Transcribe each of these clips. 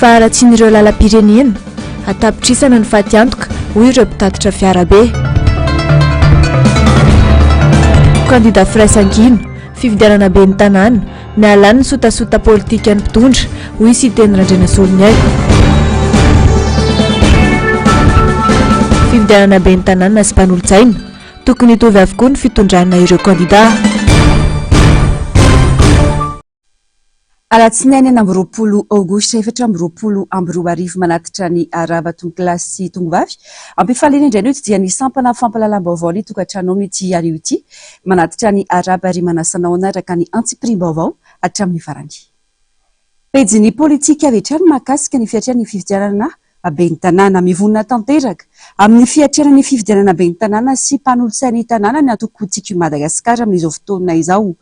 faharatsian'ireo lalam-pirenena atapitrisana ny faty antoka hoy ireo mpitatitra fiarabe. Kandida Firaisankina fifidianana be ny tanàna mihalany ny sotasota politika ny mpitondra hoy Siteny Randrianasolonay. Fifidianana be ny tanàna sy mpanolo-tsaina tokony hitovy avokoa ny fitondrana ireo kandida. Alatsinainy amby 20 aogositra 2024 manatitra ny arava tongolasy sy tongovavy ampifaliana indray no dia ny sampana fampalalam-baovao ny tokantrano amin'ity anio ity manatitra ny araba ary manasanao anaraka ny antsipirim-baovao hatramin'ny farany. Pejy ny politika avy hatrany mahakasika ny fiatrian'ny fifidianana be ny tanàna mivonona tanteraka amin'ny fiatrianany fifidianana be ny tanàna sy mpanolo-tsaina tanàna ny antoko-tsika Madagasikara amin'izao fotoana izao.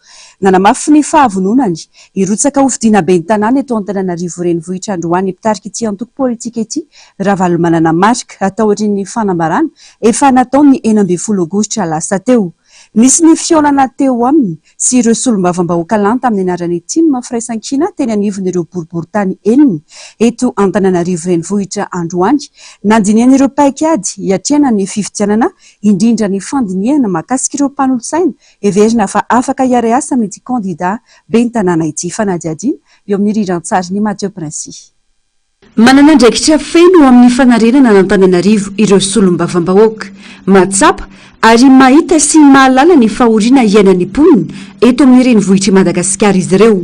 Nanamafy ny fahavononany irotsaka hofidiana be ny tanàna eto Antananarivo renivohitra Androany mpitarika ity antoko politika ity raha valomanana marika atao ohatrin'ny fanambarana efa nataony 12 aogositra lasa teo. Nisy ny fiolana teo aminy sy ireo solombavambahoaka lanta amin'ny anaran'ny Team Firaisankina teny anivon'ireo boriboritany eniny eto Antananarivo renivohitra Androany nandinian'ireo paikady hiatriana ny fifidianana indrindra ny fandiniana mahakasika ireo mpanolo-tsaina everina fa afaka hiara asa amin'ity kandida be ny tanàna ity fanadihadiana eo amin'ny riran-tsary ny Mathieu Princy. Manana andraikitra feno amin'ny fanarenana n'Antananarivo ireo solombavambahoaka matsapa ary mahita sy mahalala ny fahoriana iainan'ny mponina eto amin'ny renivohitra Madagasikara izy ireo.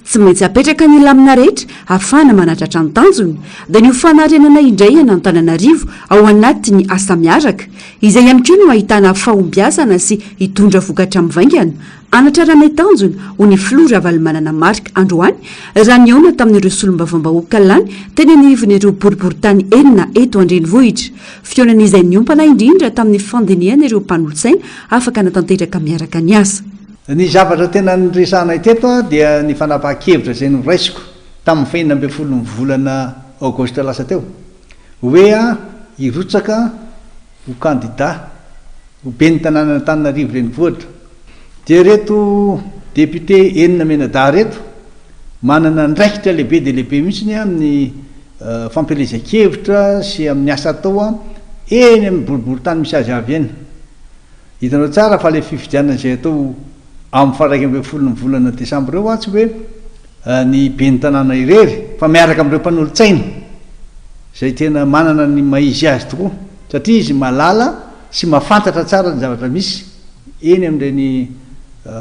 Tsy maintsy apetraka ny lamina rehetra ahafahana manatratra ny tanjony da ny fanarenana indray an'Antananarivo ao anatiny asa miaraka izay ihany koa no ahitana fahombiazana sy hitondra vokatra mivaingana anatrarana tanjony ho ny Flora Valomanana marika Androany raha niaona tamin'ireo solombavambahoaka lany teny anivon'ireo boriboritany enina eto an-drenivohitra. Fionan'izay niompana indrindra tamin'ny fandinian'ireo mpanolo-tsaina afaka natanteraka miaraka ny asa. Ny zavatra tena niresahana teto dia ny fanapahan-kevitra izay noraisiko tamin'ny 20 volana aogositra lasa teo hoe irotsaka ho kandida ho be ny tanàna Antananarivo renivohitra. Dia reto député enina menada reto manana ndraikitra lehibe dia lehibe mihitsy amin'ny fampelezan-kevitra sy amin'ny asa atao eny amin'ny boriboritany misy azy avy eny. Hitanao tsara fa le fifidianana izay atao amin'ny faraiky amby 10 volana Desambra eo tsy hoe ny be ny tanàna irery fa miaraka amin'ireo mpanolo-tsaina izay tena manana ny maizy azy tokoa satria izy malala sy mahafantatra tsara ny zavatra misy eny amin'ireny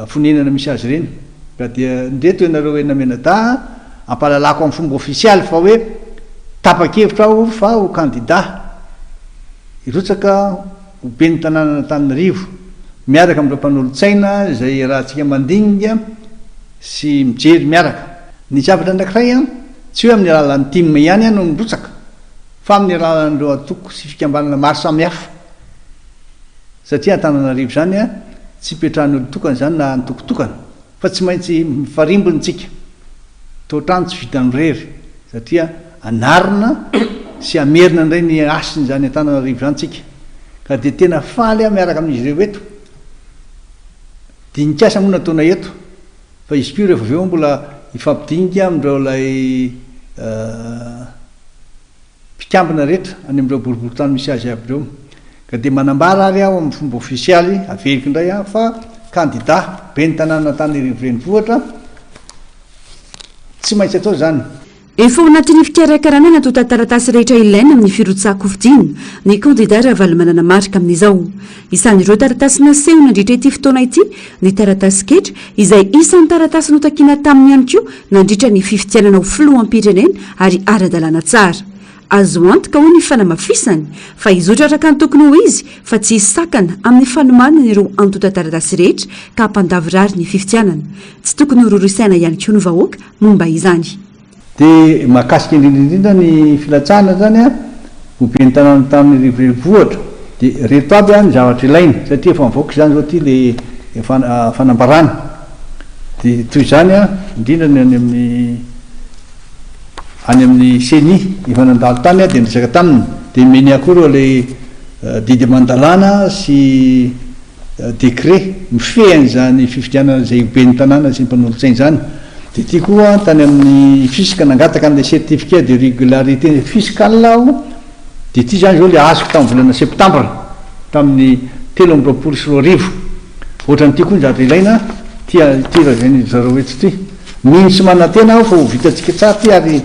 fonenana misy azy ireny. Ka dia ndreto ianareo ena menada ampalalako amin'ny fomba ofisialy fa hoe tapa-kevitra aho fa ho kandida irotsaka ho be ny tanàna Antananarivo miaraka amin'ireo mpanolo-tsaina izay rahantsika mandinga sy mijery miaraka. Ny zavatra anankiray tsy hoe amin'ny alalan'ny team ihany no mirotsaka fa amin'ny alalan'ireo atoko sy fikambanana maro samihafa satria Antananarivo zany tsy petrahan'olo tokana zany na nitokotokana fa tsy maintsy mifarimbony tsika toatrano tsy vitan'ny rery satria anarina sy amerina indray ny asiny zany Antananarivo zany tsika. Ka dia tena faly miaraka amin'izy ireo eto dinikasa moa nataona eto fa izy koa rehefa aveo mbola ifampidinika amin'ireo lay mpikambana rehetra any amin'ireo boriboritany misy azy aby ireo. Ka dia manambara ary aho amin'ny fomba ofisialy averiko indray fa kandida be ny tanàna Antananarivo renivohitra tsy maintsy atao zany. Efa ao anatin'ny fikarakarana natota taratasy rehetra ilaina amin'ny firotsako fidiana ny kandida raha Valomanana marika amin'izao. Isan'ireo taratasy naseho nandritra ity fotoana ity ny taratasy ketra izay isan'ny taratasy notakiana taminy ihany koa nandritra ny fifidianana ho filoham-pirenena ary ara-dalàna tsara. Azo antoka ho ny fanamafisany fa izotraraka ny tokony ho izy fa tsy hisakana amin'ny fanomanana ireo antota taratasy rehetra ka hampandavirary ny fifidianana. Tsy tokony hororisaina ihany koa ny vahoaka momba izany. Dia mahakasika indrindrindrindra ny filatsahana zany ho be ny tanàna Antananarivo renivohitra dia reto aby ny zavatra ilaina satria efa mivoaka zany zao ty le fanambarana. Dia toy zany indrindra ny any amin'ny CENI efa nandalo tany dia niresaka taminy dia meny akory le didy mandalana sy décret mifehany zany fifidianana izay be ny tanàna sy ny mpanolo-tsaina zany. de ty koa tany amin'ny fisika nangataka an'le certificat de régularité fiscale aho de ty zany zao le azoko tamin'ny volana septambra tamin'ny 3 ohatran'ity koa nzatra ilaina ty zareo etsy ty mino sy manantena aho fa ho vitatsika tsara ty ary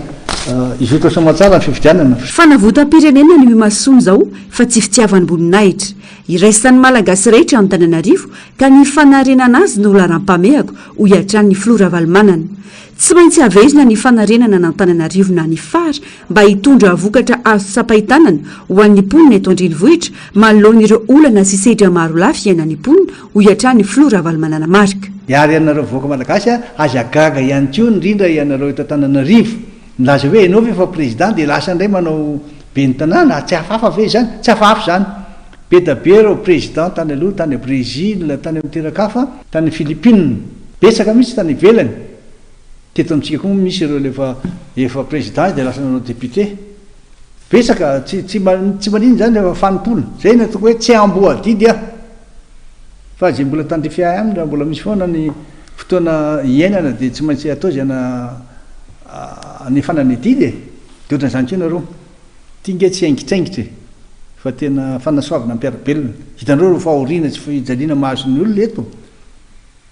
izotra somatsara ny fifidianana fanavotam-pirenena ny mimasony zao fa tsy fitiavany mboninahitra iraisan'ny malagasy rehetra amin'ny Tananarivo ka ny fanarenana azy no laram-pamehako ho iatran'ny Flora Valmanana tsy maintsy avezina ny fanarenana na Tananarivo na ny fara mba hitondra vokatra azo sapahitanana ho an'ny mponina eto andrenivohitra manoloan'ireo olana sy sedra maro lafy iainan'ny mponina ho iatran'ny Flora Valmanana marika iary ianareo voaka malagasy aza gaga ihany ko indrindra ianareo eto Tananarivo milaza hoe ianao ve fa président de lasa indray manao be ny tanàna tsy hafahafa ve zany tsy hafahafa zany be da be reo président tany aloha tany Brésil tany am'terakafa tany Philippines betsaka mihitsy tany ivelany teto amitsika koa misy ireo efa président de lasa nanao député betsaka tsy maniny zany rehefa fanontolo zay ny atoko hoe tsy amboa didy fa zay mbola tandrify aminy raha mbola misy foana ny fotoana iainana de tsy maintsy atao zay ny fanany didy de ohatran'izany ko nareo tinga tsy haingitsaingitra fa tena fanasoavana ampiarabelona hitanareo fahoriana tsy fijaliana mahazony olona eto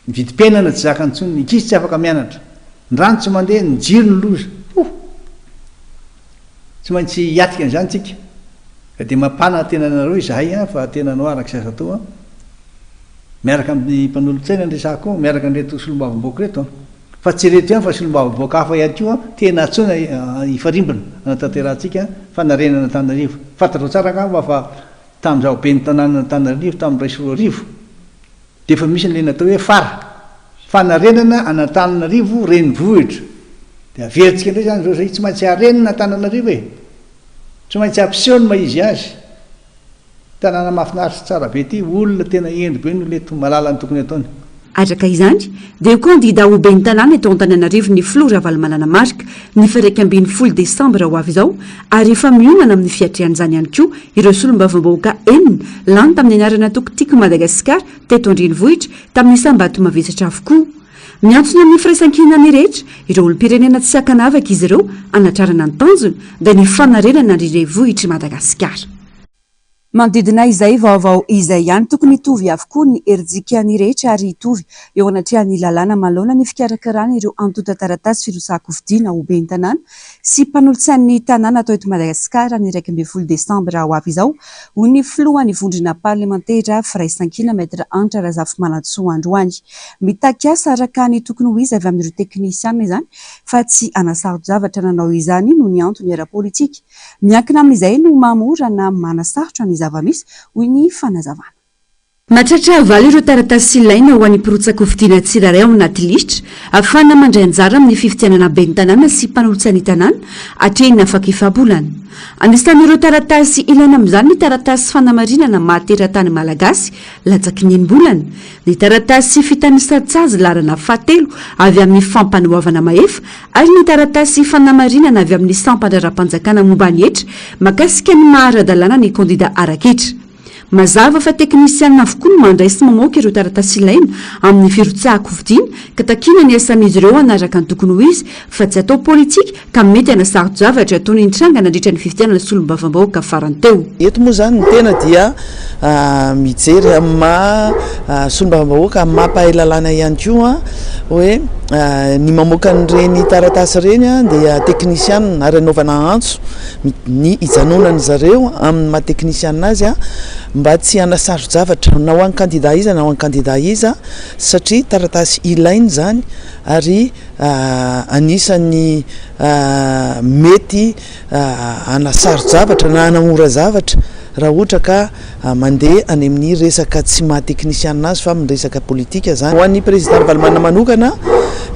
vidim-piainana tsy zaka antsony ikizy tsy afaka mianatra ndrano tsy mandeha ny jiro ny loza tsy maintsy hiatika an'izany tsika ka de mampana tena nareo izahay fa tena anao arak'izay atao miaraka amin'ny mpanolontsaina ndresako miaraka nreto solombavamboaka reto fa tsy reto ihany fa solombavamboaka hafa ihany ko tena atsona ifarimbana anatanterantsika fanarenana Tananarivo fantarao tsara ka fa tamin'izao be ny tanàna Tananarivo tamin'ny ray Soarivo de efa misy n'le natao hoe fara fanarenana Antananarivo renivohitra de averitsika indray zany zao zay tsy maintsy arenana Tananarivo tsy maintsy ampiseho ny maizy azy tanàna mahafinaritra tsara be ty olona tena endry be no leto malala ny tokony ataony atraka izany dia koa ndida ho be ny tanàna eto Antananarivo ny Flora Valmanana marika ny firaika ambin'ny 10 Desambra ho avy izao ary efa mionana amin'ny fiatrian'izany ihany koa ireo solombavambahoaka enina lany tamin'ny anarana tokotiko Madagasikara teto andrenivohitra tamin'ny sambato mavesatra avokoa miantsona amin'ny firaisan-kinany rehetra ireo olom-pirenena tsy sakanavaka izy ireo anatrarana ny tanjona dia ny fanarenana ny renivohitra Madagasikara manodidina izay vaovao izay ihany tokony hitovy avokoa ny herijikany rehetra ary hitovy eo anatrehan'ny lalàna maloana ny fikarakarana ireo antota taratasy firosahako vidiana ho be ny tanàna sy mpanolotsain'ny tanàna atao eto Madagasikara ny 1 Desambra ho avy izao ho ny filohan'ny vondrona parlementera firaisan-kina maître Antra Razafy Manatsoa androany mitaky asa araka ny tokony ho izy avy amin'ireo teknisiana izany fa tsy anasaro-javatra nanao izany no ny antony ara-politika miankina amin'izay no mamora na manasarotra ny zava-misy hoy ny fanazavana matratra valy ireo taratasy ilaina ho an'ny pirotsako fidiana tsiraray ao anaty lisitra ahafahana mandray anjara amin'ny fifidianana be ny tanàna sy mpanolotsain'ny tanàna atrehina afaka ifabolana anisan'ireo taratasy ilaina amin'izany ny taratasy fanamarinana mahateratany malagasy latsaky ny enim-bolana ny taratasy fitany satsazy larana fahatelo avy amin'ny fampanoavana mahefa ary ny taratasy fanamarinana avy amin'ny sampandraram-panjakana momba ny hetra makasika ny maharadalàna ny kandida araketra mazava fa teknisiana avokoa no mandray sy mamoaka ireo taratasy ilaina amin'ny firotsahako vidiana ka takina ny asan'izy ireo anaraka ny tokony ho izy fa tsy atao politika ka mety anasaro-javatra toy ny nitranga nandritra ny fifidianana solombavambahoaka farany teo eto moa zany ny tena dia mijery amin'ny solombavambahoaka amin'ny mampahalalàna ihany koa hoe ny mamoaka n'ireny taratasy reny dia teknisiana ary anaovana antso ny ijanonany zareo amin'ny mahateknisiana azy mba tsy anasaro-javatra na ho an'ny kandida iza na ho an'ny kandida iza satria taratasy ilainy zany ary anisan'ny mety anasaro-javatra na anamora zavatra raha ohatra ka mandeha any amin'ny resaka tsy mahateknisiana azy fa amin'ny resaka politika zany ho an'ny président Valmanana manokana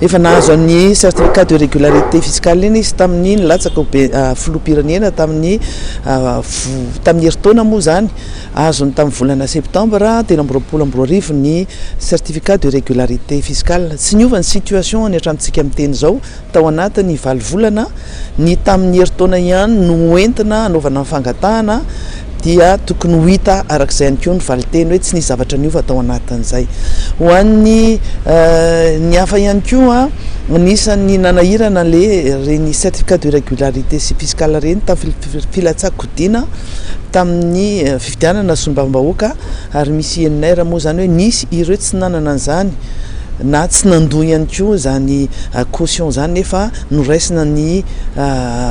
efa nahazo amin'ny certificat de régularité fiscale iny izy tamin'ny nilatsaka filoham-pirenena tamin'ny herintaona moa zany azony tamin'ny volana septambra 2022 ny certificat de régularité fiscale tsy niova ny situation ny atrantsika amin'ny teny zao tao anatiny 20 volana ny tamin'ny herintaona ihany no entina anaovana fangatahana dia tokony ho hita arak'izay ihany koa ny valiteny hoe tsy nisy zavatra niova tao anatin'izay ho an'ny ny hafa ihany koa nisany nanahirana le reny certificat de régularité sy fiscale reny tamin'ny filatsakodiana tamin'ny fifidianana solombavam-bahoaka ary misy eninaira moa zany hoe nisy ireo tsy nanana an'izany na tsy nandoa ihany koa zany caution zany nefa noraisina ny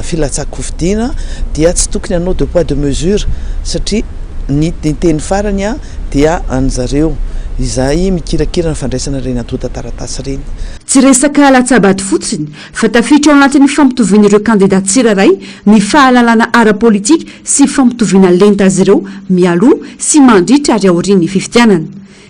filatsako-fidiana dia tsy tokony hanao de poids de mesure satria ny teny farany a dia an'zareo izay mikirakira ny fandraisana reny atota taratasy reny tsy resaka latsabady fotsiny fa tafitra ao anatin'ny fampitovian'ireo kandidat tsiraray ny fahalalana ara-politika sy fampitoviana lenta azy ireo mialoha sy mandritra ary aorian'ny fifidianana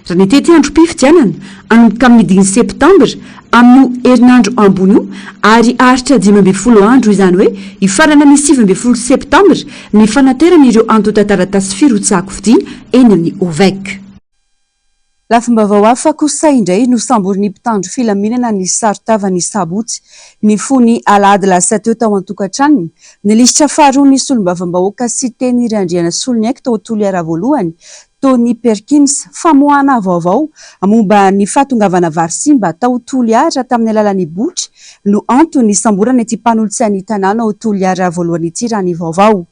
raha ny tety androm-pifidianana anomboka amin'ny 10 septambra amin'ny herinandro ambony io ary aritra 15 andro izany hoe hifarana ny 17 septambra ny fanateran'ireo antota taratasy firotsahako fidiana eny amin'ny ovec lafimbavao hafa kosa indray no samboriny mpitandro filaminana ny sarotavany sabotsy ny fony alady lasa teo tao an-tokantranony ny lisitra faharoa ny solombavam-bahoaka sy teny Randriana Soloniaiko tao Toliara voalohany Tony Perkins famoahana vaovao momba ny fahatongavana Varisimba tao Toliara tamin'ny alalan'ny botry no antony samborana ity mpanolotsy ny tanàna ao Toliara voalohany ity raha ny vaovao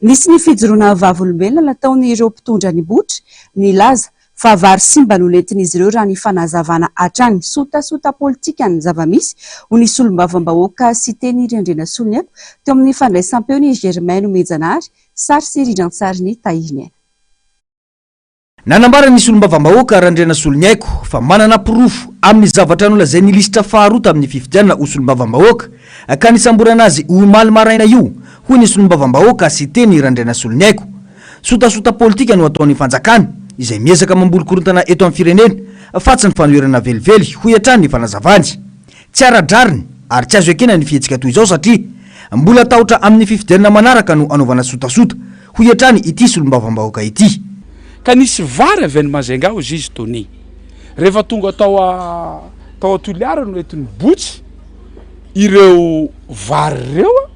nisy ny fijoroana vavolombelona nataony ireo mpitondra ny botry ny laza fa Varisimba no nentin'izy ireo raha ny fanazavana hatrany sotasota politika ny zavamisy ho ny solombavam-bahoaka sy teny Randriana Soloniaiko teo amin'ny fandraisam-peony Germaine Mejanary sary sy ridran-tsary ny tahiny nanambara ny solombavam-bahoaka Randriana Soloniaiko fa manana pirofo amin'ny zavatra nolazay ny lisitra faharoa tamin'ny fifidianana ho solombavam-bahoaka ka nisamborana azy ho omaly maraina io hoy ny solombavam-bahoaka sy teny Randriana Soloniaiko sotasota politika no ataon'ny fanjakana izay miezaka mamboly korontana eto amin'ny firenena fa tsy ny fanoherana velively ho hatrany ny fanazavany tsy ara-drariny ary tsy azo ekena ny fihetsika toy izao satria mbola tahotra amin'ny fifidianana manaraka no anaovana sotasota ho hatrany ity solombavam-bahoaka ity ka nisy vary avy any Mazenga ao izy Tony rehefa tonga tao Toliara no etiny botsy ireo vary reo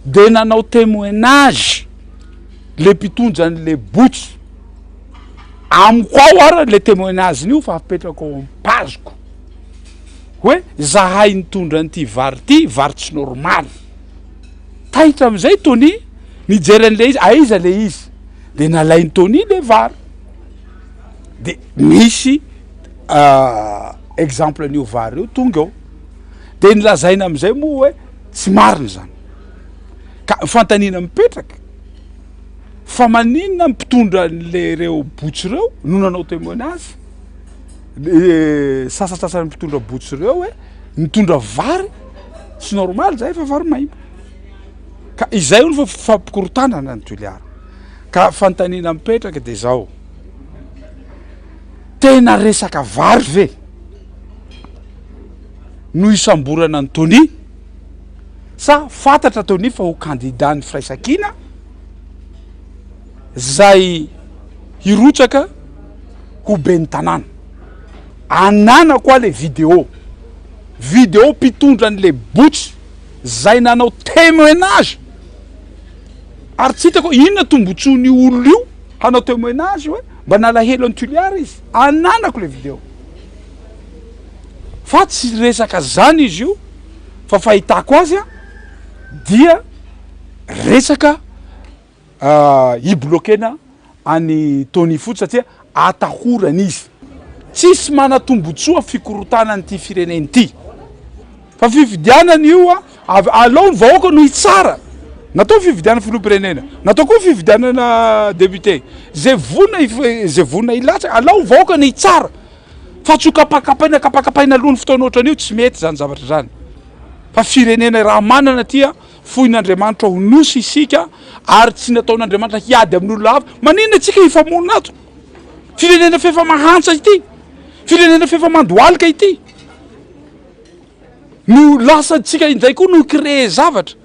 de nanao témoignage le mpitondra an'le botsy amiko ao ara le témoignage io fa apetrako ao ampazoko hoe zahay nitondra an'ity vary tsy normal tahitra am'izay Tony nijery an'le izy aiza le izy de nalainy Tony le vary de misy exemple an'io vary io tonga eo de nilazaina am'izay moa hoe tsy marina zany ka fantanina mipetraka fa maninona mpitondra le reo botsy reo no nanao témoignage sasasasany mpitondra botsy reo hoe nitondra vary tsy normal zay fa vary maimbo ka izay no fampikorotana ny Toliara ka fantanina mipetraka de zao tena resaka vary ve no isamborana ny Tony sa fantatra Tony fa ho candidat ny firaisakina zay hirotsaka ho ben'ny tanàna anana koa le vidéo mpitondra an'le botsy zay nanao témoignage ary tsy hitako inona tombontsoany olo io hanao témoignage hoe mba nalahelo any Toliara izy ananako le vidéo fa tsy resaka zany izy io fa fahitako azy a dia resaka iblokena any Tony fotsy satria atahorana izy tsisy manatombotsoa fikorotana an'ity fireneny ity fa fifidianana io alao ny vahoaka no hitsara natao fifidianana filoham-pirenena natao koa fifidianana député zay vona ilatsaka alao vahoaka no hitsara fa tsy kapakapaina alohan'ny fotoana ohatran'io tsy mety zany zavatra zany fa firenena raha manana tia foin'Andriamanitra ho nosy isika ary tsy nataon'Andriamanitra hiady amin'olona hafa maninona atsika hifamonina ato firenena fefa mahantsa ity firenena fefa mandoalika ity no lasa tsika indray koa no créer zavatra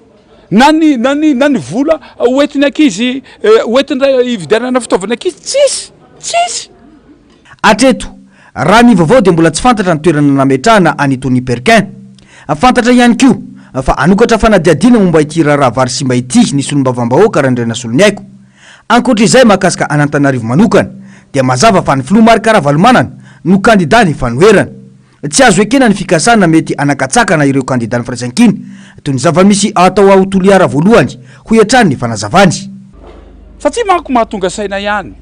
na ny vola hoentiny ankizy hoentiny hividianana fitaovana ankizy tsisy atreto raha ny vaovao dia mbola tsy fantatra ny toerana nametrahana any Tony Perkin fantatra ihany koa fa anokatra fanadiadiana momba ity raha Varisimba ity ny solombavam-bahoaka Randriana Soloniaiko ankoatr'izay mahakasika Antananarivo manokana dia mazava fa ny filoha Marc Ravalomanana no candidat ny fanoherana tsy azo ekena ny fikasana mety anakatsakana ireo kandida ny firaisankina toy ny zava-misy atao ao toliara voalohany ho iantrany ny fanazavany satria manko mahatonga saina ihany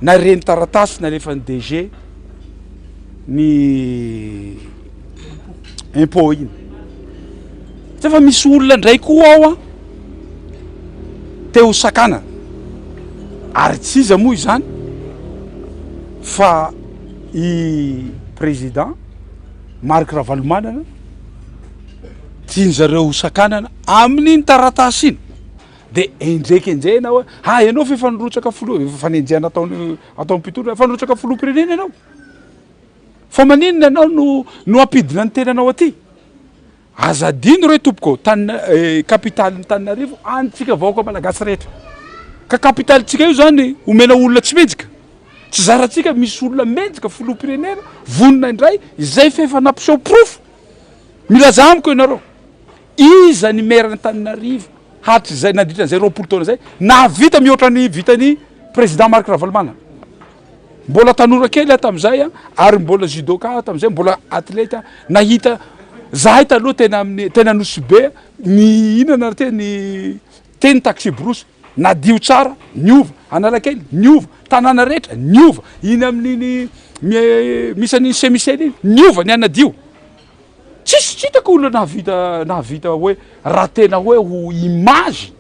na reny taratasy na rehefa ny DG ny impôt iny tsy efa misy olona ndray koa ao a te ho sakana ary tsy iza moa izany fa i président Marc Ravalomanana tiany zareo ho sakanana amin'iny taratasy iny de endraiky enjehana hoe ianao fa efa nirotsaka fanenjehana atao mpitoro efa nirotsaka filoham-pirenena ianao fa maninona ianao no ampidina ny tenanao aty azadino re tompoko capitaly ny Tananarivo antsika vahoaka malagasy rehetra ka capitalyntsika io zany omena olona tsy mendjika tsy zaratsika misy olona mendjika filoham-pirenena vonona indray izay fa efa nampiseho profo milaza amiko ianareo iza ny maire ny Tananarivo hatry zay nandritra zay 20 taona zay nahavita mihoatra ny vitany président Marc Ravalomanana mbola tanora kely tam'izay ary mbola judoka tam'izay mbola athlète nahita zahay taloha tena nosy be ny inana ny teny taxi brosy nadio tsara niova Analakely niova tanàna rehetra niova iny amin'iny misy an'iny semisely iny niova ny anadio tsisy tsitako olona nahavita hoe raha tena hoe ho image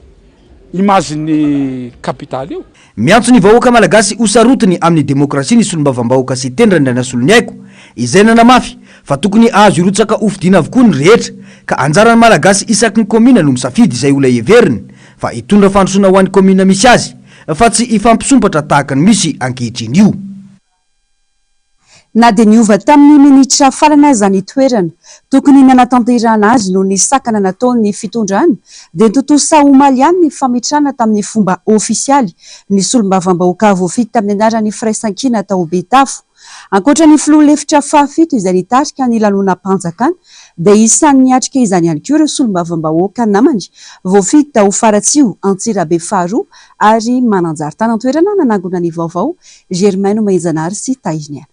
ny capitale io miantso ny vahoaka malagasy hosarotiny amin'ny demokrasia ny solombavambahoaka sy tendra ny ranasolo aiko izay nanamafy fa tokony azo irotsaka ofidina avokoa ny rehetra ka anjarany malagasy isaky ny komina no misafidy izay ola everiny fa hitondra fandrosoana ho an'ny komina misy azy fa tsy ifampisompatra tahaka ny misy ankehitriny io na dia niova tamin'ny minitra farana zany toerana tokony nanatanterahana azy no ny sakana nataony fitondrana dia nitotosa omaly ihany ny fametrahana tamin'ny fomba ofisialy ny solombavambahoaka voafidy tamin'ny anaran'ny firaisankina tao Betafo ankoatra ny filoha lefitra fahafito izay nitarika ny lanonam-panjakana dia isan'ny niatrika izany ihany koa ireo solombavambahoaka namany voafidy tao Faratsio Antsirabe faharoa ary mananjary tanan-toerana nanangona ny vaovao Germaine Mainjanary sy Taiziniana.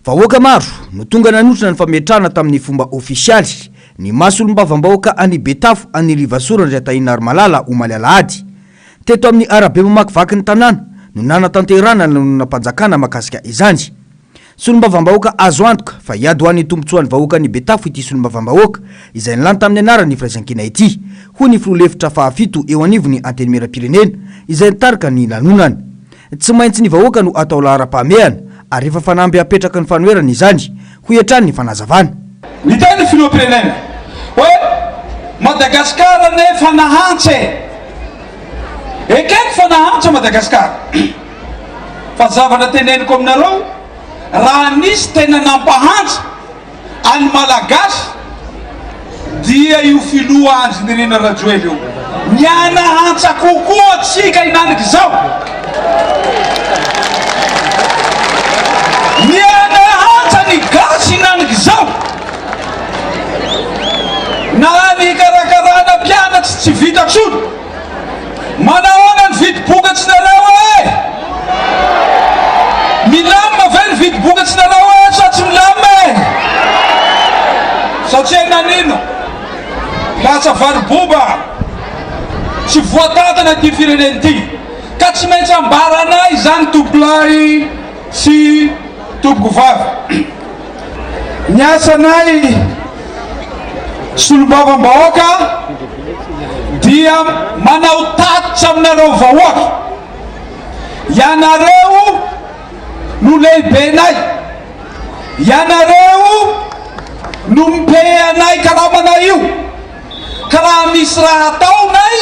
vahoaka maro no tonga nanotrana ny fametrahana tamin'ny fomba ofisialy ny masolombavambahoaka any Betafo any Rivasora ndray Tainary Malala omaly alahady teto amin'ny arabe mamakivaky ny tanàna no nanatanterana nanonam-panjakana makasika izany solombavambahoaka azo antoka fa hiady ho an'ny tombontsoan'ny vahoaka ny Betafo ity solombavambahoaka izay nilany tamin'ny anarany firaisankina ity ho ny filoha lefitra fahafito eo anivony anteny meram-pirenena izay nitarika ny lanonany tsy maintsy ny vahoaka no atao lahara-pahamehana ary efa fanamby apetraka ny fanoerana izany ho iantrany ny fanazavana ny teny filoham-pirenena hoe Madagasikara nefa nahantse ekeko fa nahantse Madagasikara fa zavana teneniko aminareo raha nisy tena nampahantsa any malagasy dia io filoha anzy nirina Rajoely io nianahantsa kokoa tsika inaniky zao nianahantsa ny gasy inaniky zao na ny karakarana mpianatsy tsy vita tsony manahoana ny vidim-bokatsy nareo e milama ve ny vidim-bokatsy nareo e sa tsy milama e satria nanino lasa variboba tsy voatatana ty fireneny ty ka tsy maintsy ambaranay zany tompolay sy tompoko vavy ny asanay solombavambahoaka dia manao tatitra aminareo vahoaka ianareo no lehibenay ianareo no mipeanay karamanay io ka raha misy raha ataonay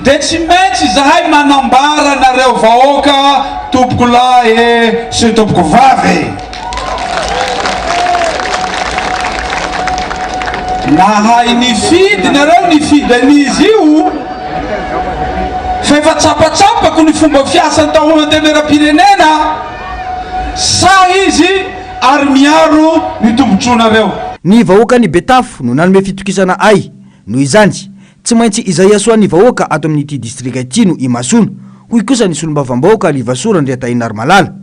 dia tsy maintsy zahay manambara nareo vahoaka tompoko lahy sy tompoko vavy nahay nifidy nareo nifidy an'izy io fa efa tsapatsapako ny fomba fiasany tao antemeram-pirenena sa izy ary miaro ny tombontsoanareo ny vahoaka ny Betafo no nanome fitokisana ay noho izany tsy maintsy izay asoan'ny vahoaka ato amin'ity distrika ity no imasona hoy kosa ny solombavambahoaka Rivasora ndray Tainary Malala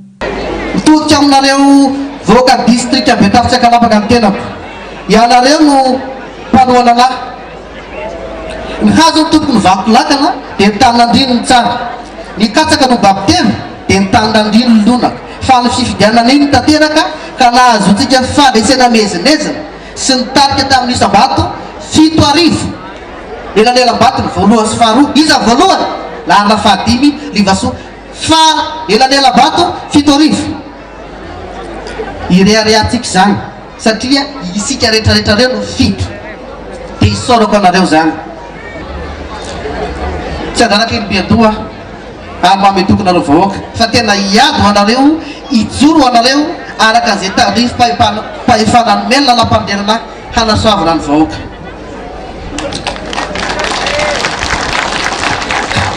mitodika aminareo voaka district Betafy tsy akalapaka ny tenako ianareo no mpanoana lahy ny hazo ny tompony vakolakana dia ny tanandrino ny tsara ny katsaka no babiteny dia ny tanandrino ny lonaka fa ny fifidianana iny tanteraka ka nahazotsika fadesena mezinezina sy ny tarika tamin'ny isam-bato 7 elanelam-bato ny voalohany sy faharoa iza voalohany lahana fahadimy livasoa fa elanelam-bato 7 ireareantsika zany satria isika rehetrarehetra reo no fito dia isorako anareo zany tsy andaraka iny-biadoa ary mametokona reo vahoaka fa tena iady ho anareo ijoro anareo araka zay tarify pahefanany melona lampanderana hanasoavana ny vahoaka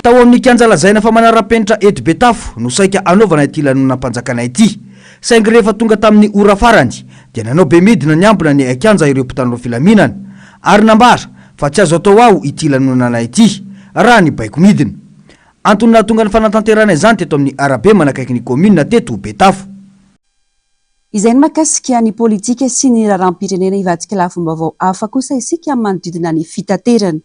tao amin'ny kianjalazaina fa manara-penitra eto Betafo no saika anaovana ity lanonam-panjakana ity saingy rehefa tonga tamin'ny ora farany dia nanao be midina ny ambina ny akianja ireo mpitanora filaminana ary nambara fa tsy azo atao ao ity lanonana ity raha ny baiko midina antony nahatonga ny fanatanterana izany teto amin'ny arabe manakaiky ny commune teto Betafo. Izay ny makasika ny politika sy ny raharam-pirenena ivadika lafim-baovao hafa kosa isika manodidina ny fitaterana.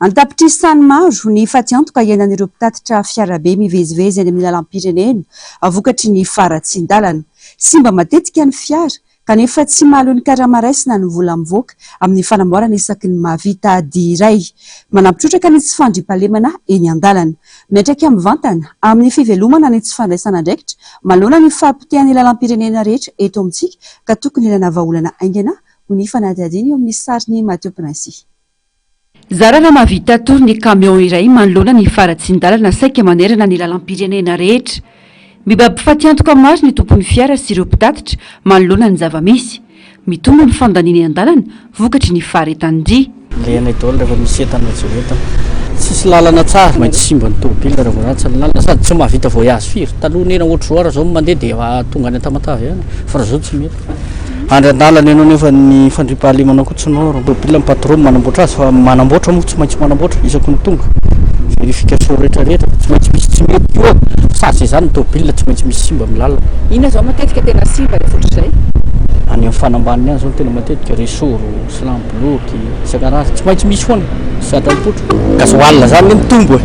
Antapitrisany maro ny fatiantoka iainan'ireo mpitatitra fiarabe mivezivezy any amin'ny lalam-pirenena avokatry ny faratsin-dalana. Simba matetika ny fiara kanefa tsy malo ny karamaresina ny vola mivoaka amin'ny fanamboarana isaky ny mahavita dia iray. Manampitrotraka ny tsy fandriampahalemana eny an-dalana. Miatraiky amin'ny vantana amin'ny fivelomana ny tsy fandraisana andraikitra malona ny fampitehan'ny lalam-pirenena rehetra eto amintsika ka tokony ilana vahaolana aingana ho ny fanadihadiana eo amin'ny sariny Mateo Princy. Zarana mahavita tory ny camion iray manoloana ny faratsin-dalana saika manerana ny lalam-pirenena rehetra. Mibaby fatiantoka maro ny tompon'ny fiara sy ireo mpitatitra manoloana ny zavamisy. Mitombo ny fandaniany an-dalana vokatry ny faharetan-dy. Lehanay daholo rehefa misy entana joretana. Tsisy lalana tsara maintsy simba ny tômôbila rehefa ratsy ny lalana sady tsy mahavita voyage firy. Taloha nena ohatry roara zao mandeha dia efa tonga any Tamatavy ihany fa raha zao tsy mety. Andry an-dalana ianao nefa ny fandriampahalemana koa tsy nao raha tômôbila ny patron manamboatra azy fa manamboatra moa tsy maintsy manamboatra isaky ny tonga. Vérification rehetrarehetra tsy maintsy misy tsy mety eo sady zany ny tômôbila tsy maintsy misy simba amin'ny lalana. Ina zao matetika tena simba rehefa ohatr'izay? Any amin'ny fanambaniny any zao tena matetika resoro, slam-bloky, isan-karazany tsy maintsy misy foana sady apotro. Gasoil zany mitombo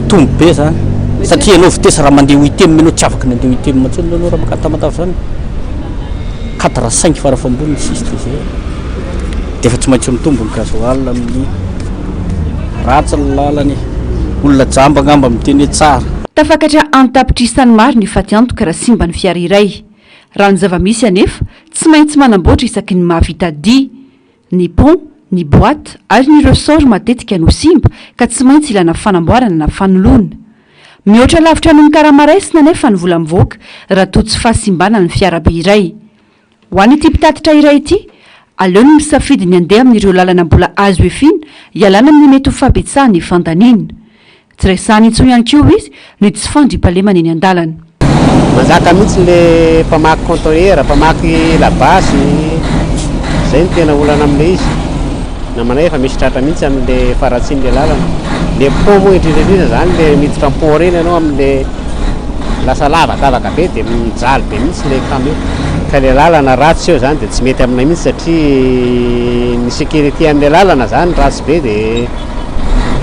tombo be zany satria anao vitesa raha mandeha 8 minao tsy afaka ny andeha 8 matsiny anao raha makany Tamatavy zany 4-5 farafamboniny siste zay dia efa tsy maintsy mitombo ny gasoil amin'ny ratsy ny lalany olona jamba ngamba miteny tsara. Tafakatra antapitrisany maro ny fatiantoka raha simba ny fiara iray. Raha ny zavamisy anefa tsy maintsy manamboatra isaky ny mahavita dia ny pont, ny boîte ary ny ressort matetika no simba ka tsy maintsy ilana fanamboarana na fanoloana. Mihoatra lavitra noho ny karamaresina nefa ny vola mivoaka raha toa tsy fahasimbana ny fiarabe iray. Ho an'ity mpitatitra iray ity, aleo ny misafidy ny andeha amin'ireo lalana mbola azo efina ialana amin'ny mety ho fabetsahany fandaniana. Tsy resahany intsony ihany koa izy ny tsy fandriampahalemana eny an-dalana. Mazaka mihitsy le mpamaky conteneur, mpamaky labasy, zay ny tena olana amin'le izy. Namanay efa misy tratra mihitsy amin'le faratsin'le lalana. Le pont moa indrindra zany le miditra pont reny ianao amin'le lasa lavakavaka be dia mijaly be mihitsy le camion. Ka le lalana ratsy eo zany dia tsy mety aminay mihitsy satria ny sécurité amin'le lalana zany ratsy be dia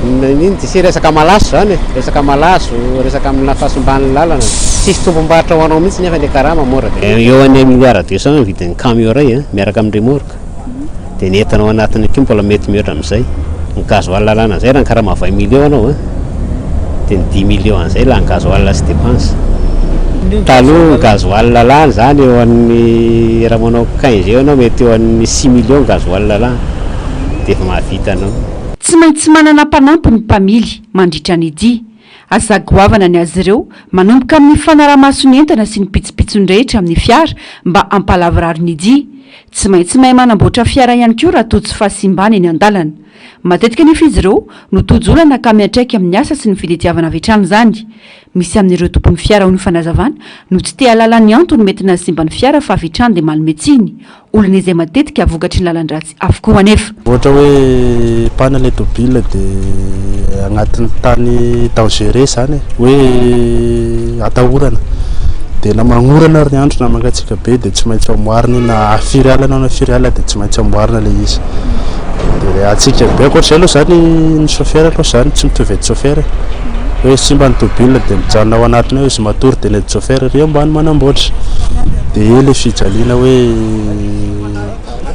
iny disy resaka malaso zany resaka malaso resaka amin'ny fahasimban'ny lalana sisy tombom-barotra ho anao mihitsy nefa le karama mora dia eo any milliard 200 ny vidin'ny camion iray miaraka amin'ny remorque dia ny entanao anatiny akeo mbola mety mihoatra amin'izay ny gasoil lalana zay raha ny karama 20 million anao dia ny 10 million an'izay laha ny gasoil sy dépense. Taloha ny gasoil lalana zany eo amin'ny raha manao 15 eo anao mety eo amin'ny 6 million gasoil lalana dia efa mahavita anao. Tsy maintsy manana mpanampy ny mpamily mandritra ny dia. Asa goavana ny azy ireo manomboka amin'ny fanaraha-maso ny entana sy ny pitsopitsony rehetra amin'ny fiara mba ampalavirary ny dia. Tsy maintsy mahay manamboatra fiara ihany koa raha toa tsy fahasimbana eny an-dalana. Matetika nefa izy ireo no tojolana ka miantraika amin'ny asa sy ny fitadiavana avy hatrany zany. Misy amin'ireo tompon'ny fiara ho ny fanazavana no tsy te halala ny antony mety nahasimba ny fiara fa avy hatrany dia malometsiny. Olona izay matetika avokatry ny lalan-dratsy avokoa anefa. Ohatra hoe pana le tômôbila dia agnatin'ny tany dangereux zany hoe atahorana dia na magnorana ary ny andro na mangatsika be dia tsy maintsy amoarina na afiry alana na firy ala dia tsy maintsy amoarina ilay izy dia atsika be ankoatr'izay aloha zany ny chauffeur aloha zany tsy mitovy edy chauffeur hoe simba ny tobile dia mijanona ao anatiny hoe izy matory dia ilay chauffeur ry ambany manamboatra dia ele fijaliana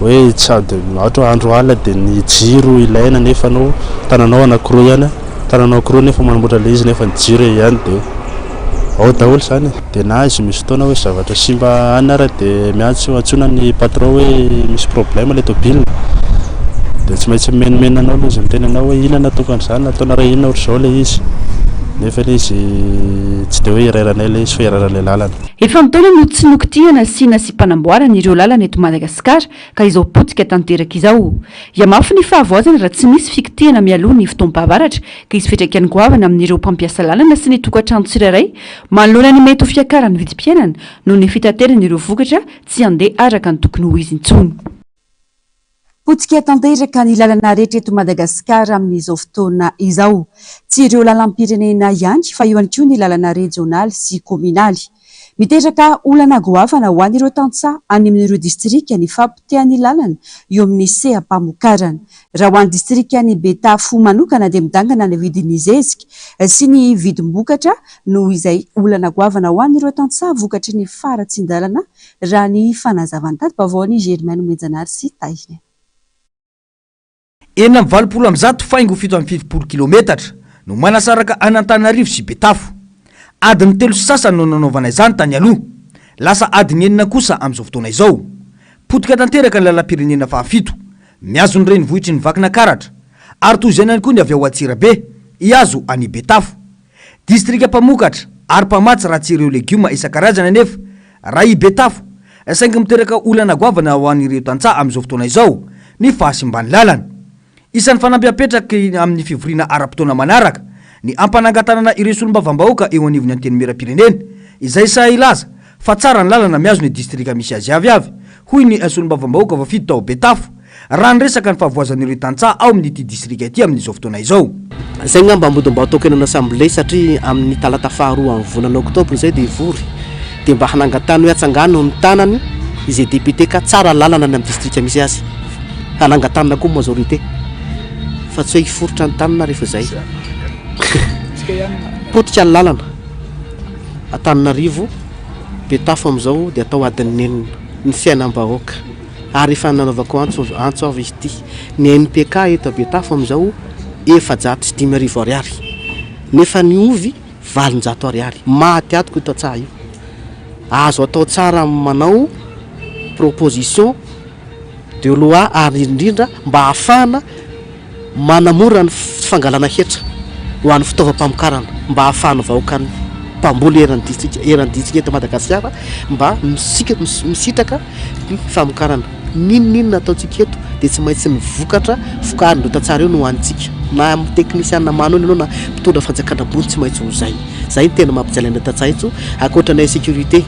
hoe tsady ohatra andro ala dia ny jiro ilaina nefa anao tananao anankiroa ihany tananao anankiroa nefa manamboatra ilay izy nefa ny jiro ihany dia ao daholo zany dia na izy misy fotoana hoe zavatra simba any ara dia miantso antsoina ny patron hoe misy problème ilay tobile dia tsy maintsy menomenona anao aloha izy miteny anao hoe inona natokana izany nataona raha inona ohatr'izao ilay izy nefa ilay izy tsy dia hoe irairanay ilay izy fa iraran'ilay lalana efa mitona no tsy nokotihana sy nasy-panamboarana ireo lalana eto Madagasikara ka izao potika tanteraka izao ia mafy ny fahavoazana raha tsy misy fikotihana mialoha ny fotoam-pahavaratra ka izy fitraikany goavana amin'ireo mpampiasa lalana sy ny tokantrano tsirairay manoloana ny mety ho fiakaran'ny vidim-piainana noho ny fitateran'ireo vokatra tsy handeha araka ny tokony ho izy intsony. Potika tanteraka ny lalana rehetra eto Madagasikara amin'izao fotoana izao tsy ireo lalam-pirenena ihany fa eo ihany koa ny lalana regionaly sy kominaly miteraka olana goavana ho an'ireo tantsaha any amin'ireo distrika ny fampitehan'ny lalana eo amin'ny seha-mpamokarana raha ho an'ny distrika ny Betafo manokana dia midangana ny vidin'ny zezika sy ny vidim-bokatra noho izay olana goavana ho an'ireo tantsaha vokatry ny faratsin-dalana raha ny fanazavany tady-baovao Germaine Menjanary sy Taihina. 7 faingo 770 kilometatra no manasaraka Antananarivo sy Betafo. Adiny 3 sasany no nanaovana izany tany aloha. Lasa adiny 9 kosa amin'izao fotoana izao. Potika tanteraka ny lalam-pirenena faha-7 miazo ny renivohitry ny vakina karatra ary toy izay ihany koa ny avy ao Antsirabe iazo any Betafo. Distrika mpamokatra ary mpamatsy raha tsy ireo legioma isan-karazana nefa raha i Betafo saingy miteraka olana goavana ho an'ireo tantsaha amin'izao fotoana izao ny fahasimbany lalana. Isan'ny fanampiapetraka amin'ny fivoriana ara-potoana manaraka ny ampanangatanana ireo solombavam-bahoaka eo anivony anteny meram-pirenena izay saha ilaza fa tsara ny lalana miazo ny distrika misy azy avy hoy ny solombavam-bahoaka vafidy tao Betafo raha nyresaka ny fahavoazan'ireo tantsaha ao amin'ity distrika ity amin'izao fotoana izao. Zay ngamba ambodom-bao tokenana assemblée satria amin'ny talata faharoa amin'ny volana oktobra zay dia ivory dia mba hanangatany hoe atsangano ny tanany izay député ka tsara lalana ny amin'ny distrika misy azy hanangatanana koa majorité fa tsy hoe hiforotra ny tanana rehefa zay potika ny lalana Antananarivo Betafo amin'izao dia atao adiny enina ny fiainam-bahoaka ary efa nanaovako antso avy izy ity ny NPK eto Betafo amin'izao 750 ariary nefa ny ovy 400 ariary mahatiatiko ito tsaha io azo atao tsara manao proposition de loi ary indrindra mba hafana manamora ny fangalana hetra ho an'ny fitaovam-pamokarana mba hafana vahoaka ny mpamboly eran'ny distrika eto Madagasikara mba misitraka ny famokarana ninona ataontsika eto dia tsy maintsy ny vokatra vokarindreo tantsara eo no hoanitsika na teknisianina manony anao na mpitondra fanjakana bony tsy maintsy ho zay ny tena mampijalana tantsaha itso akoatranay sécurité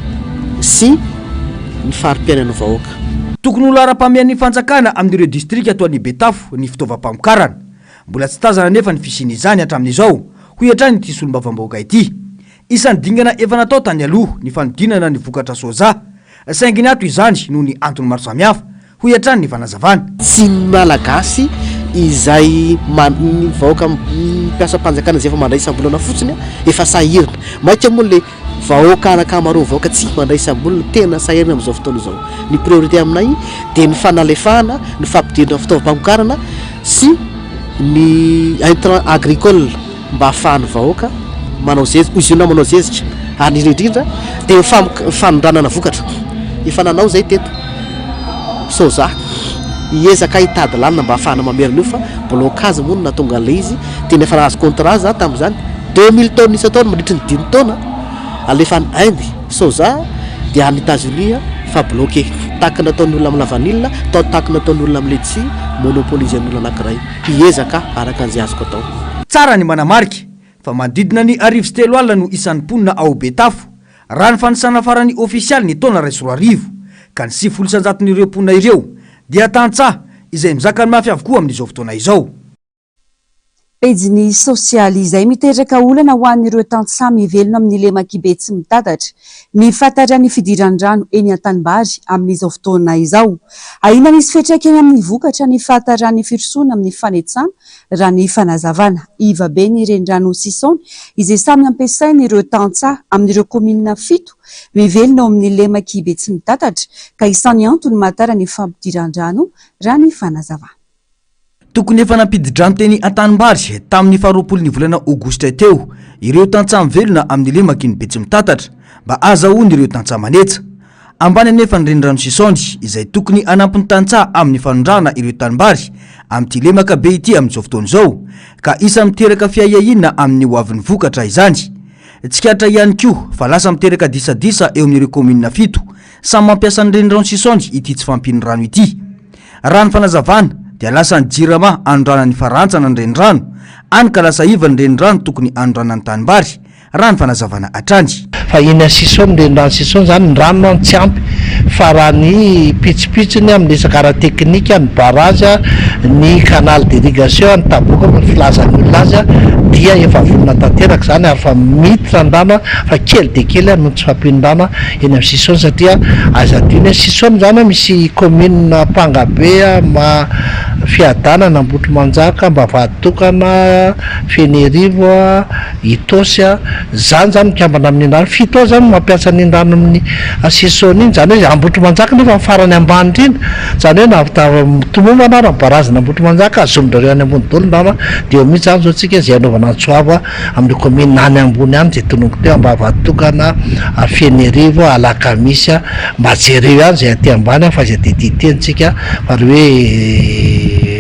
sy ny fari-piainan'ny vahoaka. Tokony ho lara-pamehan'ny fanjakana amin'ireo distrika toa ny Betafo ny fitaovam-pamokarana mbola tsy tazana nefa ny fisiany izany hatramin'izao hoy hatrany ity solombavam-bahoaka ity. Isan'ny dingana efa natao tany aloha ny fanodinana ny vokatra soja saingy ny ato izany noho ny antony maro samihafa hoy hatrany ny fanazavana. Tsy malagasy izay ny vahoaka mpiasa mpanjakana izay efa mandray isam-bolana fotsiny efa sahirina maika moa le vahoaka anakamaroa vahoaka tsy mandray isam-bolana tena sahirina amin'izao fotoana izao. Ny priorité aminay dia ny fanalefahana ny fampidirana fitaovam-pamokarana sy ny intrant agricole mba hahafahan'ny vahoaka manao zezika izy io na manao zezika ary indrindra dia fanondranana vokatra efa nanao zay teto soja iezaka hitady lalina mba hahafahana mamerina io fa blocage moa no natonga an'ilay izy dia nefa nahazo contrat za tamin'izany 2000 tonnes isa-taona mandritra ny 5 taona alefa ny Inde soja dia any États-Unis fa bloqué tahaka nataon'ny olona amin'ny lavanilina tahaka nataon'ny olona amin'ny letchi monopolisen'ny olona anankiray iezaka araka an'izay azoko atao. Tsara ny manamarika fa manodidina ny 3 alina no isan'ny mponina ao Betafo raha ny fanisana farany ofisialy ny taona 2 ka ny 700,000 mponina ireo dia tantsaha izay mizaka ny mafy avokoa amin'izao fotoana izao. pejiny sosialy izay miteraka olana ho an'ireo tantsaha mivelona amin'ny lemakibe tsy mitatatra ny fatara ny fidiran-drano eny an-tanimbary amin'izao fotoana izao. Ahina nisy fiantraikany amin'ny vokatra ny fatarany firosoana amin'ny fanetsana raha ny fanazavana iva be ny renirano sisony izay samy ampiasainy ireo tantsaha amin'ireo kominina 7 mivelona ao amin'ny lemakibe tsy mitatatra ka isany antony matara ny fampidiran-drano raha ny fanazavana. Tokony efa nampididrano teny an-tanimbary tamin'ny 20 volana aogositra teo ireo tantsaha mivelona amin'ny lemaky ny be tsy mitatatra mba azahoany ireo tantsaha manetsa. Ambany anefa ny renirano sisondy izay tokony anampy ny tantsaha amin'ny fanondrana ireo tanimbary amin'ity lemaka be ity amin'izao fotoana izao ka isa miteraka fiahiahina amin'ny hoavin'ny vokatra izany. Tsikatra ihany koa fa lasa miteraka disadisa eo amin'ireo kominina 7 samy mampiasa ny renirano sisondy ity tsy fampiny rano ity. Raha ny fanazavana dia lasa ny jirama anondrana ny farantsana ny renirano any ka lasa iva ny renirano tokony anondrana ny tanimbary raha ny fanazavana atrany. Fa iny sisony renirano sisony zany ny rano no tsy ampy fa raha ny pitsipitsiny amin'ny resaka teknika ny baraza ny canal d'irrigation ny taboka ny filazan'ny olona azy dia efa vonona tanteraka zany ary fa mitra ny rano fa kely de kely no tsy fampindrana eny amin'ny sisony satria azadiny sisony zany misy commune Pangabe ma fiadanana Ambotrimanjaka mba vahatokana Fenerivo Itosy zany zany mikambana amin'ny rano 7 zany mampiasa ny rano amin'ny sisony iny zany hoe Ambotrimanjaka nefa farany ambany indrindra zany hoe navita tomomana raha barazana Ambotrimanjaka azomondrareo any ambony dolo rano dia mihitsy zany zao tsika zay anaovana antsoava amin'ny commune any ambony any zay tonongo teo mba vahatokana Fenerivo Alakamisy mba jereo any zay aty ambany fa zay dititentsika fa hoe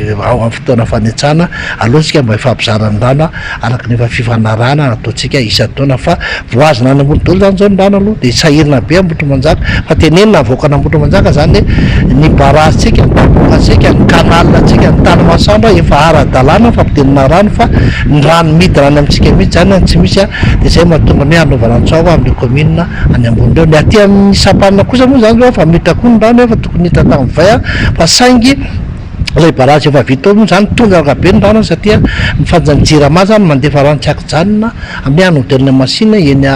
amin'ny fotoana fanetsana alohantsika mba ifampizarany rano araka nefa fifanarana ataontsika isa-taona fa voazina any ambony dolo zany zao ny rano aloha dia sahirina be Ambotrimanjaka fa tenenina avoakana Ambotrimanjaka zany ny barazintsika ny tabokatsika ny kanalintsika ny tany masoandro efa ara-dalàna fampidenina rano fa ny rano midina any amintsika mihitsy zany tsy misy dia zay mahatonga ny anaovana antsoava amin'ny commune any ambony reo. Ny aty amin'ny Sapanina kosa moa zany zao fa mitra koa ny rano efa tokony hita tamin'ny vay fa saingy ilay barazy efa vita moa zany tondraka be ny rano satria ny fanjanjirama zany mandefa rano tsy akijanona amin'ny anodelina masina eny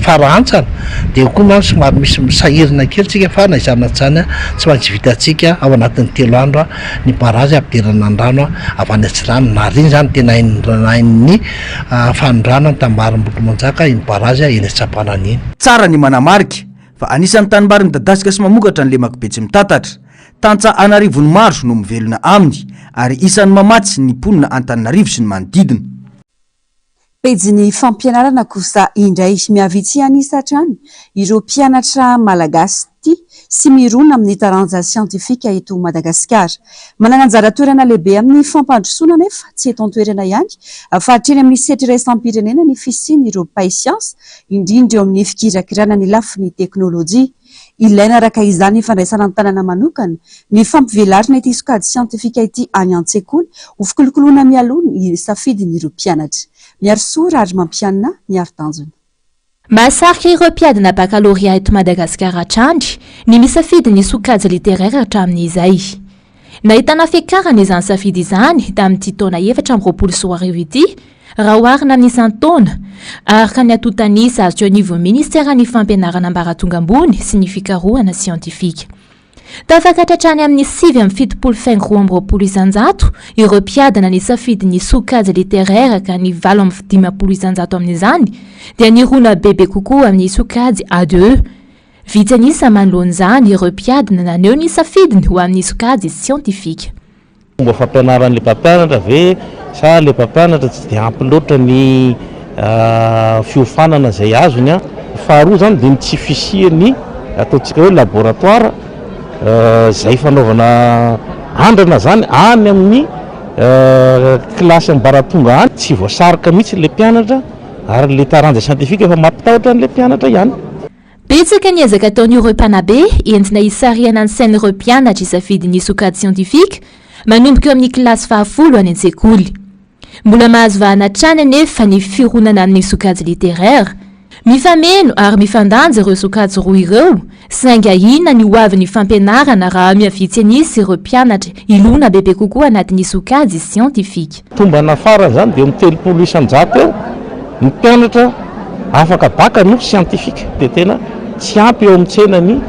farahantsana dia koa man somary misy misahirina kely tsika fa naizanajany tsy maintsy vitatsika ao anatin'ny 3 andro ny barazy ampidirana ny rano avy any Atsirano nariny zany tena hain'ny fanondrana ny tambary Ambotrimanjaka iny barazy eny Atsapanana iny. Tsara ny manamarika fa anisan'ny tanimbary midadasika sy mamokatra ny lemaky be tsy mitatatra. Tantsaha Anarivony maro no mivelona aminy ary isan'ny mamatsy ny mponina Antananarivo sy ny manodidina. Pejiny fampianarana kosa indray miavitsy anisa hatrany ireo mpianatra malagasy ty sy mirona amin'ny taranja siantifika eto Madagasikara. Manana anjara toerana lehibe amin'ny fampandrosoana nefa tsy eto an-toerana ihany fa hatreny amin'ny setry iraisam-pirenena ny fisiany ireo paisiansa indrindra eo amin'ny fikirakirana ny lafiny teknôlôjia. Ilaina araka izany fandraisana amin'ny tanàna manokana ny fampivelarina ity sokady siantifika ity any an-tsekoly ho fikolokoloana mialoha ny safidin'ireo mpianatra. Miaro sora ary mampianina miaro tanjona. Mahasarika ireo mpiadina baccalauréat eto Madagasikara hatrany ny misafidy ny sokajy literaira hatramin'izay. Nahitana fiakarana izany safidy izany tamin'ity taona 2024 ity raha oharina amin'ny isan-taona araka ny atotanisa azo ao niveau ministera ny fampianarana ambaratonga ambony sy ny fikarohana siantifika. Tafakatra hatrany amin'ny 7.75 isanjato ireo mpiadina ny safidy ny sokajy literaira ka ny 8.5 isanjato amin'izany dia nirona bebe kokoa amin'ny sokajy A2. Vitsy anisa manoloana izany ireo mpiadina naneo ny safidiny ho amin'ny sokajy siantifika. Fomba fampianaran'ilay mpampianatra ve sa ilay mpampianatra tsy dia ampy loatra ny fiofanana izay azony a. Faharoa zany dia ny tsy fisiany ataontsika hoe laboratoire izay fanaovana andrana zany any amin'ny kilasy ambaratonga any tsy voasarika mihitsy ilay mpianatra ary ilay taranja siantifika efa mampitahotra an'ilay mpianatra ihany. Betsaka ny ezaka ataon'ireo mpanabe entina hisariana ny sain'ireo mpianatra isafidy ny sokajy siantifika manomboka eo amin'ny kilasy 10 any an-tsekoly. Mbola mahazo vahana hatrany anefa ny fironana amin'ny sokajy literaire mifameno ary mifandanja ireo sokajy roa ireo sainga inona ny hoavin'ny fampianarana raha miavitsy anisy ireo mpianatra ilona bebe kokoa anatin'ny sokajy sientifika. Tombana farany zany dia telopolo isan-jato eo ny mpianatra afaka baka no sientifika dia tena tsy ampy eo amin'ny tsenany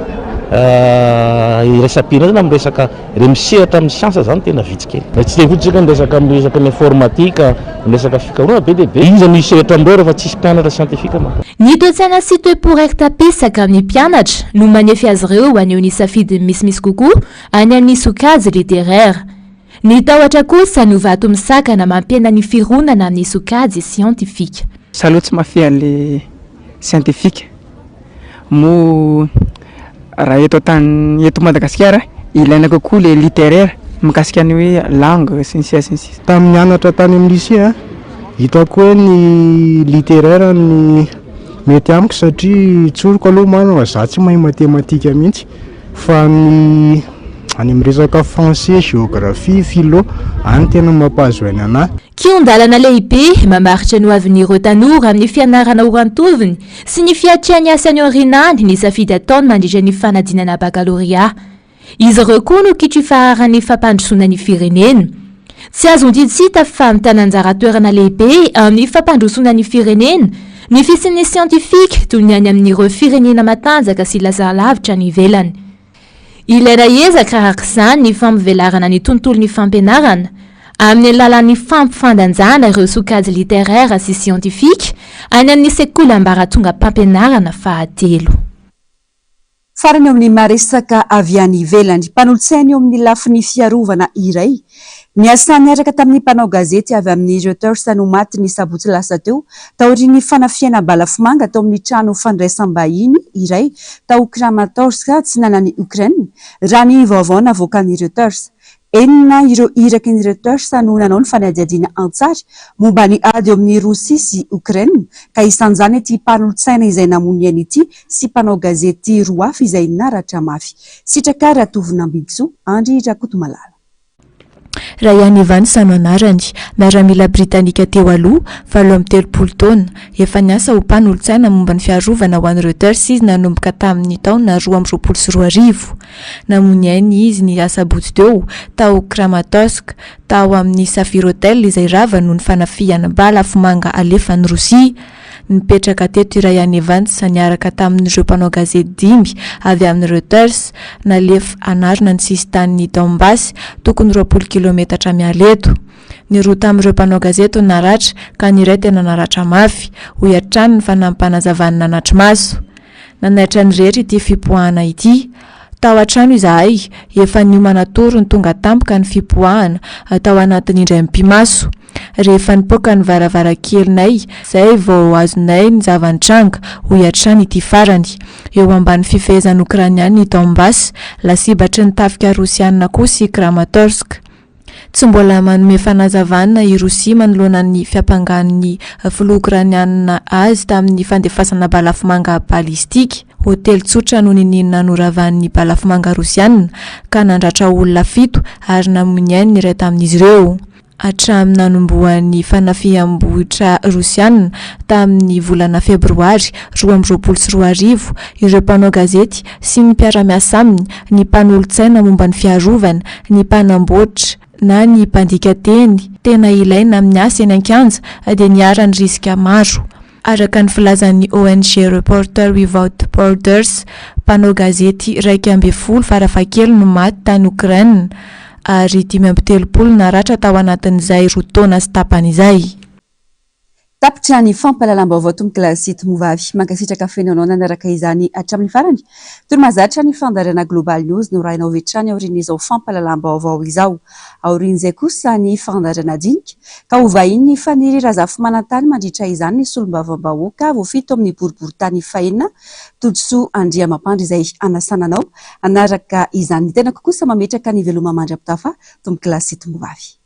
resapina zany amin'ny resaka misehatra amin'ny siansa zany tena vitsy kely. Tsy dia fotsika resaka ny informatika resaka fikaroana be deaibe izy misehatra amindreo rehefa tsisy mpianatra sientifika ma. Ny toe-tsaina sy toe-poraiky tapisaka amin'ny mpianatra no manefy azy ireo aneo ny safidy misimisy kokoa any amin'ny sokajy littéraire. Ny tahotra kosa no vato misakana mampiena ny fironana amin'ny sokajy sientifika. Saloha tsy mafia an'le sientifika mo raha eto Madagasikara ilaina kokoa le littéraire mikasika ny hoe langue sy ny sisa. Tamin'ny anatra tany amin'ny lycée hitako hoe ny littéraire ny mety amiko satria tsoroko aloha manao za tsy mahay matematika mihitsy fa ny any amin'ny resaka français, géographie, philo any tena mampahazoaina anahy. Kiondalana lehibe mamaritra ny hoavin'ireo tanora amin'ny fianarana orantoviny sy ny fiatriany asa ny orinany ny safidy ataony mandritra ny fanadinana baccalauréat. Izy ireo koa no kitry faharan'ny fampandrosoana ny firenena. Tsy azo ndiditsita fa mitana anjara toerana lehibe amin'ny fampandrosoana ny firenena ny fisin'ny sientifika toy ny any amin'ireo firenena matanjaka sy lazalavitra ny ivelany. Ilaina ezaka arak'izany ny fampivelarana ny tontolon'ny fampianarana amin'ny alalan'ny fampifandanjana ireo sokajy littéraire sy sientifika any amin'ny sekoly ambaratonga mpampianarana fahatelo. Farany eo amin'ny maresaka avy any ivelany mpanolo-tsaina eo amin'ny lafiny fiarovana iray. Niasa niaraka tamin'ny mpanao gazety avy amin'ny Reuters no maty ny sabotsy lasa teo taorian'ny fanafiana balafomanga tao amin'ny trano fandraisam-bahiny iray tao Kramatorsk tsy nanan'ny Ukraine raha ny vaovao navoakan'ny Reuters. Enina ireo iraky ny Reuters no nanao ny fanadihadiana antsary momba ny ady eo amin'ny Rosia sy Ukraine ka isan'izany ity mpanolo-tsaina izay namony any ity sy mpanao gazety roa hafa izay naratra mafy. Sitraka Ratovonambitso, Andry Rakotomalala. Ryan Evans no anarany, miaramila Britanika teo aloha, 17 taona, efa niasa ho mpanolo-tsaina momba ny fiarovana ho an'ny Reuters izy nanomboka tamin'ny taona 2024. Namony ainy izy ny asabotsy teo, tao Kramatorsk, tao amin'ny Safir Hotel izay rava noho ny fanafiana balafomanga alefan'ny Rosia. Nipetraka teto Ryan Evans niaraka tamin'ireo mpanao gazety 5 avy amin'ny Reuters nalefa anarina ny sistan'ny Donbass tokony 20 kilometatra mialeto. Ny roa tamin'ireo mpanao gazety naratra ka ny iray tena naratra mafy ho iatrany ny fanampanazavany nanatry maso. Nanaitra ny rehetra ity fipoahana ity. Tao an-trano izahay efa niomana toro ny tonga tampoka ny fipoahana tao anatin'ny indray mpimaso. Rehefa nipoaka ny varavarakelinay izay vao azonay ny zavan-tranga ho iatrany ity farany. Eo ambany fifehezan'ny Ukrainiana ny Donbass, lasibatry ny tafika Rosiana kosa i Kramatorsk. Tsy mbola manome fanazavana i Rosia manoloana ny fiampangan'ny filoha Ukrainiana azy tamin'ny fandefasana balafomanga balistika. Hotely tsotra no nininona noravan'ny balafomanga Rosiana ka nandratra olona 7 ary namony ainy ny iray tamin'izy ireo. Hatramin'ny nanombohan'ny fanafiam-bohitra Rosiana tamin'ny volana febroary 2024, ireo mpanao gazety sy ny mpiara-miasa aminy, ny mpanolo-tsaina momba ny fiarovana, ny mpanamboatra na ny mpandika teny tena ilaina amin'ny asa eny an-kianja dia niarany risika maro. Araka ny filazan'ny ONG Reporter Without Borders, mpanao gazety 12 farafakely no maty tany Ukraine ary 13 naratra tao anatin'izay 2 taona sy tapany izay. Tapitra ny fampahalalam-baovao tomi-kilasy Tomovavy mankasitraka fenanao nanaraka izany hatramin'ny farany. Toro-mahazatra ny fandarana Global News no rainao vetrany aorian'izao fampahalalam-baovao izao. Aorian'izay kosa ny fandarana dinika ka ho vahiny ny faniry Razafy Manantany mandritra izany ny solombavam-bahoaka voafito amin'ny boriboritany fahenina Tojosoa Andriamampandry izay anasananao anaraka izany. Tena kokosa mametraka ny veloma mandra-pitafa tomi-kilasy Tomovavy.